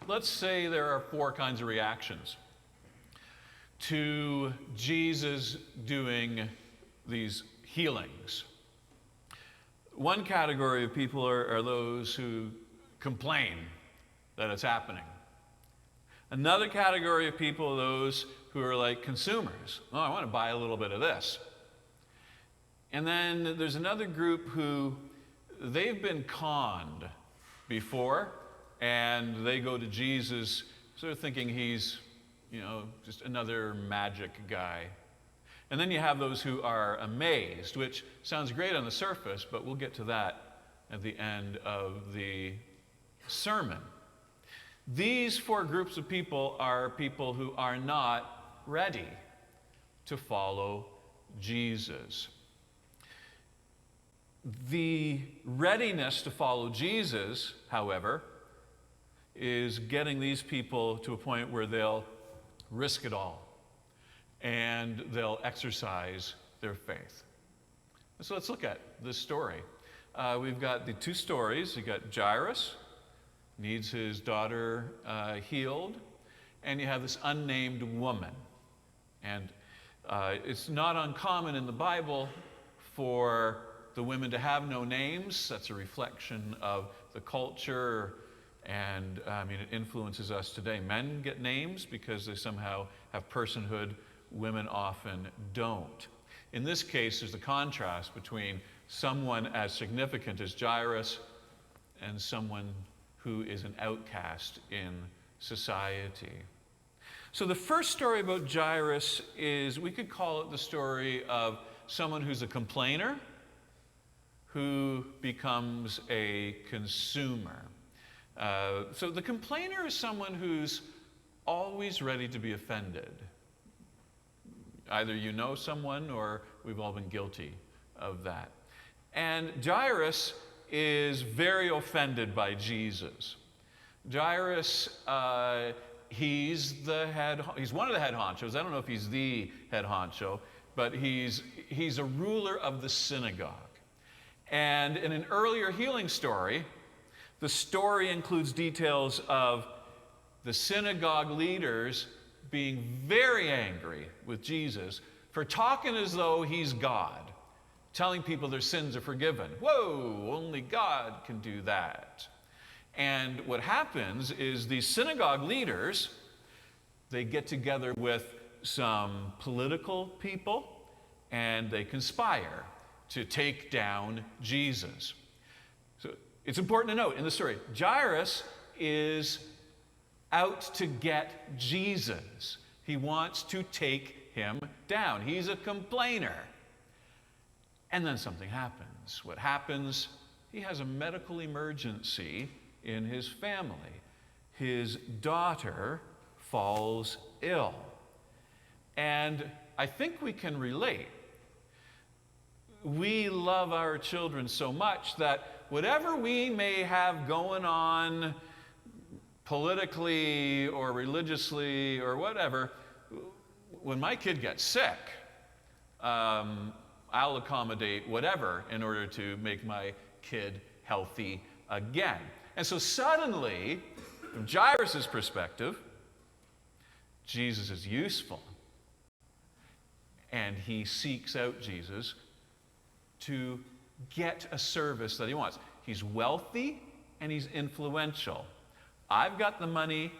let's say there are four kinds of reactions to Jesus doing these healings. One category of people are those who complain that it's happening. Another category of people are those who are like consumers. Oh, I want to buy a little bit of this. And then there's another group who they've been conned before, and they go to Jesus sort of thinking he's, just another magic guy. And then you have those who are amazed, which sounds great on the surface, but we'll get to that at the end of the sermon. These four groups of people are people who are not ready to follow Jesus. The readiness to follow Jesus, however, is getting these people to a point where they'll risk it all and they'll exercise their faith. So let's look at this story. We've got the two stories. You've got Jairus, needs his daughter healed, and you have this unnamed woman. And it's not uncommon in the Bible for the women to have no names. That's a reflection of the culture, and it influences us today. Men get names because they somehow have personhood. Women often don't. In this case, there's the contrast between someone as significant as Jairus and someone who is an outcast in society. So the first story about Jairus is, we could call it the story of someone who's a complainer who becomes a consumer. So the complainer is someone who's always ready to be offended. Either you know someone or we've all been guilty of that. And Jairus is very offended by Jesus. Jairus, he's one of the head honchos. I don't know if he's the head honcho, but he's a ruler of the synagogue. And in an earlier healing story, the story includes details of the synagogue leaders being very angry with Jesus for talking as though he's God, telling people their sins are forgiven. Whoa, only God can do that. And what happens is these synagogue leaders, they get together with some political people and they conspire to take down Jesus. So it's important to note in the story, Jairus is out to get Jesus. He wants to take him down. He's a complainer. And then something happens. What happens? He has a medical emergency in his family. His daughter falls ill. And I think we can relate. We love our children so much that whatever we may have going on politically or religiously or whatever, when my kid gets sick, I'll accommodate whatever in order to make my kid healthy again. And so suddenly, from Jairus' perspective, Jesus is useful. And he seeks out Jesus to get a service that he wants. He's wealthy and he's influential. I've got the money.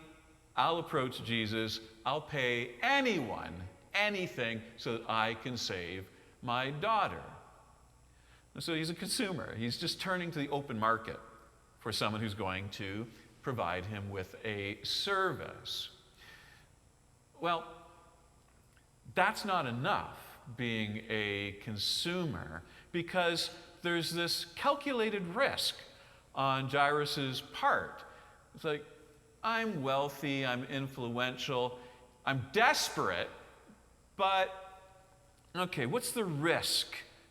I'll approach Jesus. I'll pay anyone anything so that I can save my daughter. And so he's a consumer. He's just turning to the open market for someone who's going to provide him with a service. Well, that's not enough, being a consumer, because there's this calculated risk on Jairus' part. It's like, I'm wealthy, I'm influential, I'm desperate, but okay, what's the risk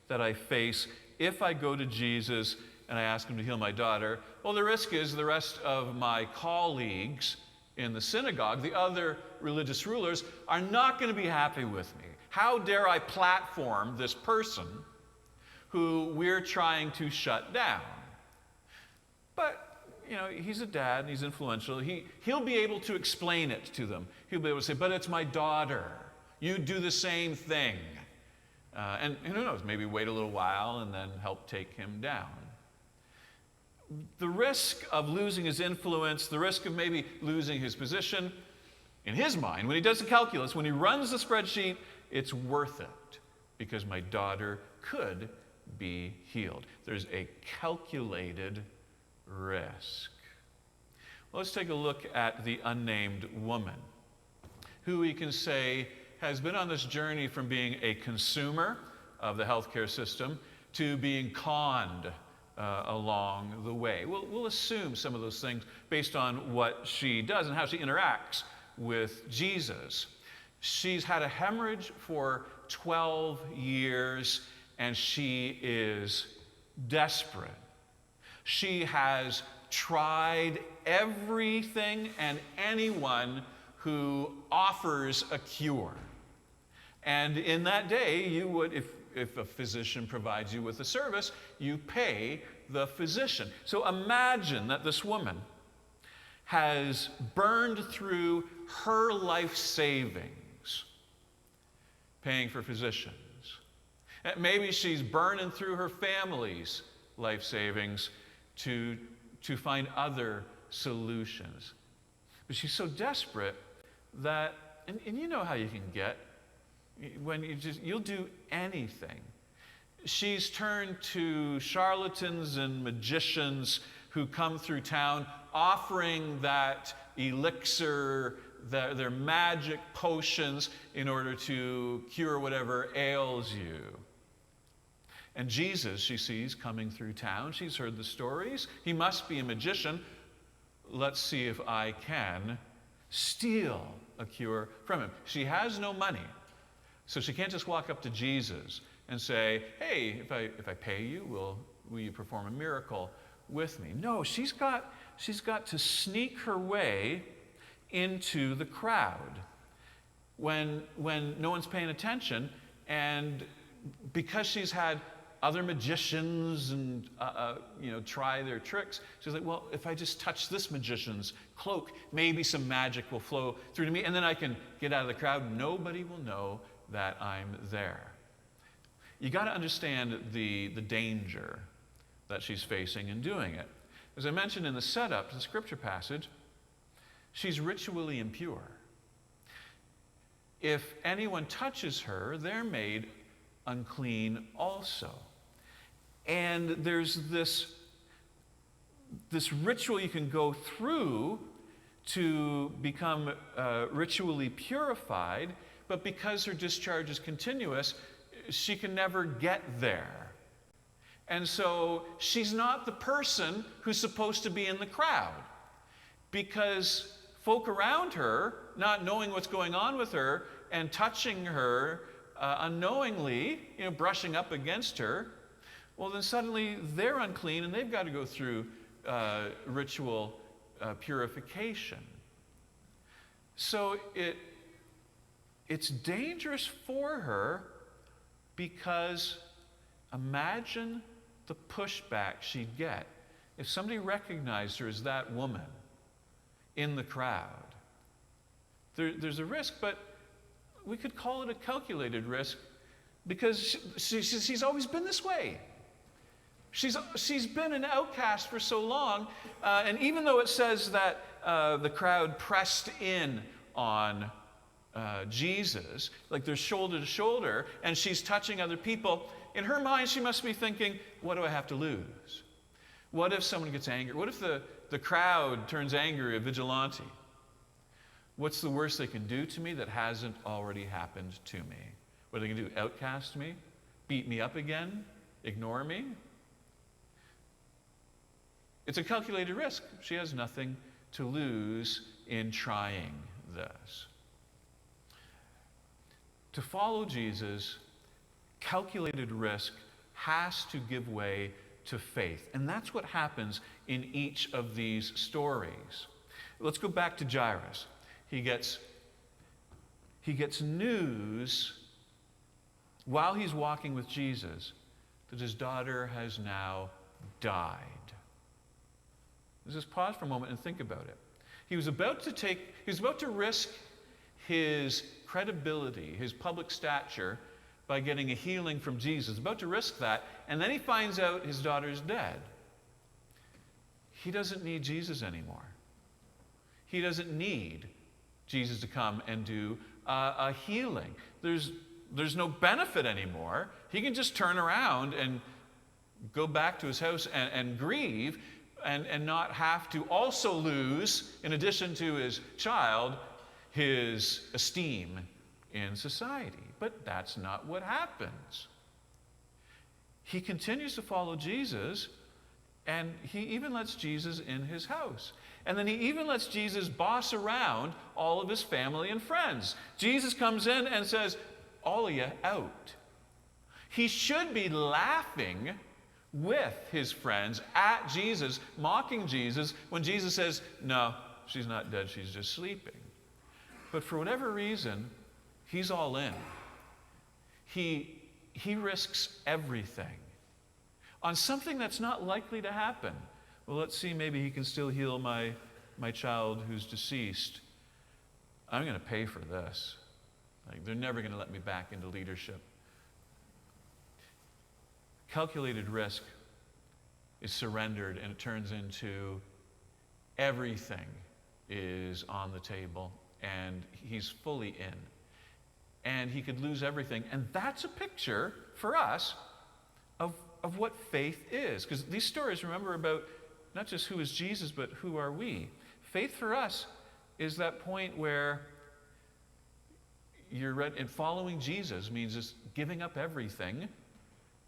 that I face if I go to Jesus and I ask him to heal my daughter? Well, the risk is the rest of my colleagues in the synagogue, the other religious rulers, are not going to be happy with me. How dare I platform this person who we're trying to shut down? But he's a dad and he's influential. He'll be able to explain it to them. He'll be able to say, but it's my daughter. You do the same thing. And who knows, maybe wait a little while and then help take him down. The risk of losing his influence, the risk of maybe losing his position, in his mind, when he does the calculus, when he runs the spreadsheet, it's worth it because my daughter could be healed. There's a calculated risk. Well, let's take a look at the unnamed woman, who we can say has been on this journey from being a consumer of the healthcare system to being conned along the way. We'll assume some of those things based on what she does and how she interacts with Jesus. She's had a hemorrhage for 12 years, and she is desperate. She has tried everything and anyone who offers a cure. And in that day, you would, if a physician provides you with a service, you pay the physician. So imagine that this woman has burned through her life savings paying for physicians. Maybe she's burning through her family's life savings to find other solutions. But she's so desperate that, and you know how you can get when you'll do anything. She's turned to charlatans and magicians who come through town offering that elixir, their magic potions in order to cure whatever ails you. And Jesus, she sees coming through town. She's heard the stories. He must be a magician. Let's see if I can steal a cure from him. She has no money, so she can't just walk up to Jesus and say, hey, if I pay you, will you perform a miracle with me? No, she's got to sneak her way into the crowd when no one's paying attention, and because she's had other magicians and try their tricks, she's like, well, if I just touch this magician's cloak, maybe some magic will flow through to me, and then I can get out of the crowd. Nobody will know that I'm there. You got to understand the danger that she's facing in doing it. As I mentioned in the setup to the scripture passage, she's ritually impure. If anyone touches her, they're made unclean also. And there's this ritual you can go through to become ritually purified, but because her discharge is continuous, she can never get there. And so she's not the person who's supposed to be in the crowd, because folk around her, not knowing what's going on with her and touching her unknowingly, brushing up against her, well, then suddenly they're unclean and they've got to go through ritual purification. So it's dangerous for her, because imagine the pushback she'd get if somebody recognized her as that woman in the crowd. There's a risk, but we could call it a calculated risk, because she's always been this way. She's been an outcast for so long, and even though it says that the crowd pressed in on Jesus, like they're shoulder to shoulder, and she's touching other people, in her mind she must be thinking, what do I have to lose? What if someone gets angry? What if the crowd turns angry, a vigilante? What's the worst they can do to me that hasn't already happened to me? What are they going to do? Outcast me? Beat me up again? Ignore me? It's a calculated risk. She has nothing to lose in trying this. To follow Jesus, calculated risk has to give way to faith. And that's what happens in each of these stories. Let's go back to Jairus. He gets news while he's walking with Jesus that his daughter has now died. Let's just pause for a moment and think about it. He was about to risk his credibility, his public stature, by getting a healing from Jesus. About to risk that, and then he finds out his daughter's dead. He doesn't need Jesus anymore. He doesn't need Jesus to come and do a healing. There's no benefit anymore. He can just turn around and go back to his house and grieve and not have to also lose, in addition to his child, his esteem in society. But that's not what happens. He continues to follow Jesus, and he even lets Jesus in his house. And then he even lets Jesus boss around all of his family and friends. Jesus comes in and says, all of you out. He should be laughing with his friends at Jesus, mocking Jesus, when Jesus says, no, she's not dead, she's just sleeping. But for whatever reason, he's all in. He risks everything on something that's not likely to happen. Well, let's see, maybe he can still heal my child who's deceased. I'm going to pay for this. Like, they're never going to let me back into leadership. Calculated risk is surrendered, and it turns into everything is on the table, and he's fully in. And he could lose everything. And that's a picture for us of what faith is. Because these stories, remember, about not just who is Jesus, but who are we. Faith for us is that point where you're ready, and following Jesus means just giving up everything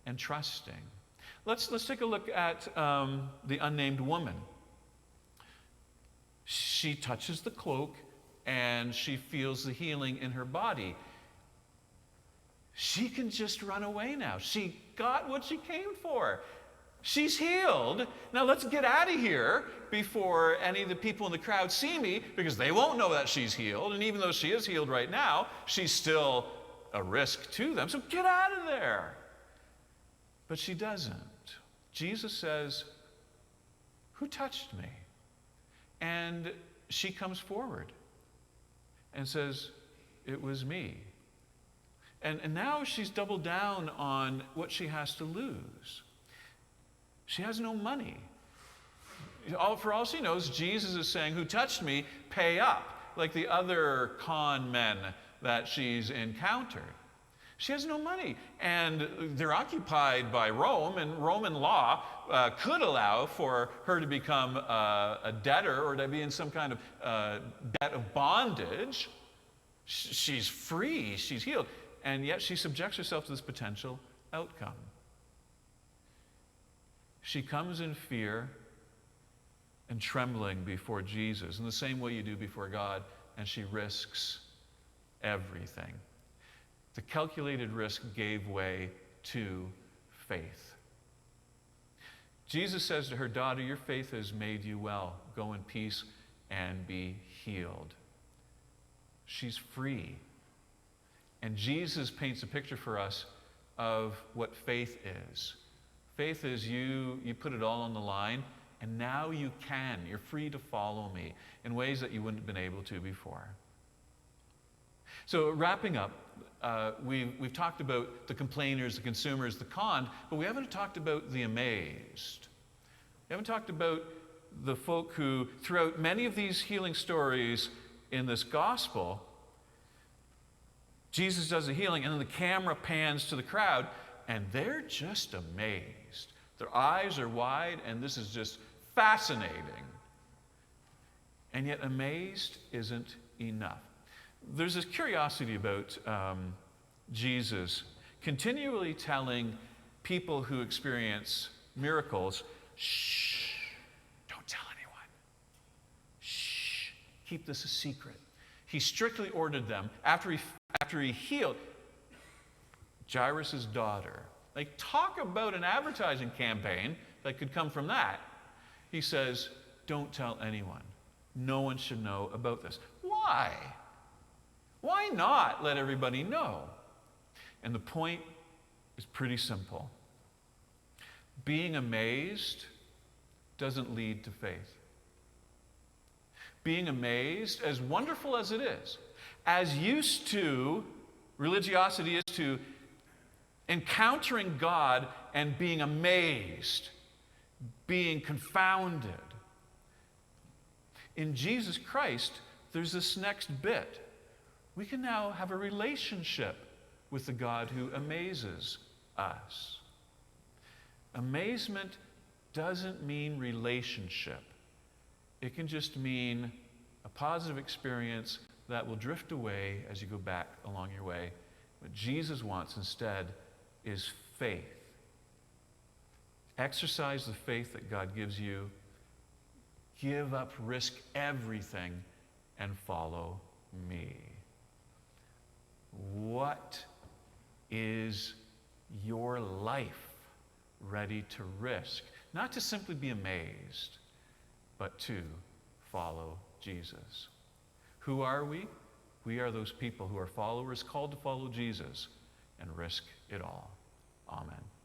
and trusting. Let's take a look at the unnamed woman. She touches the cloak and she feels the healing in her body. She can just run away now. She got what she came for. She's healed. Now let's get out of here before any of the people in the crowd see me, because they won't know that she's healed. And even though she is healed right now, she's still a risk to them. So get out of there. But she doesn't. Jesus says, who touched me? And she comes forward and says, it was me. And now she's doubled down on what she has to lose. She has no money. For all she knows, Jesus is saying, who touched me, pay up, like the other con men that she's encountered. She has no money, and they're occupied by Rome, and Roman law could allow for her to become a debtor or to be in some kind of debt of bondage. She's free, she's healed, and yet she subjects herself to this potential outcome. She comes in fear and trembling before Jesus in the same way you do before God, and she risks everything. The calculated risk gave way to faith. Jesus says to her, daughter, your faith has made you well. Go in peace and be healed. She's free. And Jesus paints a picture for us of what faith is. Faith is you put it all on the line, and now you're free to follow me in ways that you wouldn't have been able to before. So wrapping up, we've talked about the complainers, the consumers, the conned, but we haven't talked about the amazed. We haven't talked about the folk who, throughout many of these healing stories in this gospel, Jesus does a healing, and then the camera pans to the crowd, and they're just amazed. Their eyes are wide, and this is just fascinating. And yet amazed isn't enough. There's this curiosity about Jesus continually telling people who experience miracles, shh, don't tell anyone. Shh, keep this a secret. He strictly ordered them, after he healed Jairus' daughter. Like, talk about an advertising campaign that could come from that. He says, don't tell anyone. No one should know about this. Why? Why not let everybody know? And the point is pretty simple. Being amazed doesn't lead to faith. Being amazed, as wonderful as it is, as used to, religiosity is to encountering God and being amazed, being confounded. In Jesus Christ, there's this next bit. We can now have a relationship with the God who amazes us. Amazement doesn't mean relationship. It can just mean a positive experience that will drift away as you go back along your way. What Jesus wants instead is faith. Exercise the faith that God gives you. Give up, risk everything, and follow me. What is your life ready to risk? Not to simply be amazed, but to follow Jesus. Who are we? We are those people who are followers called to follow Jesus and risk it all. Amen.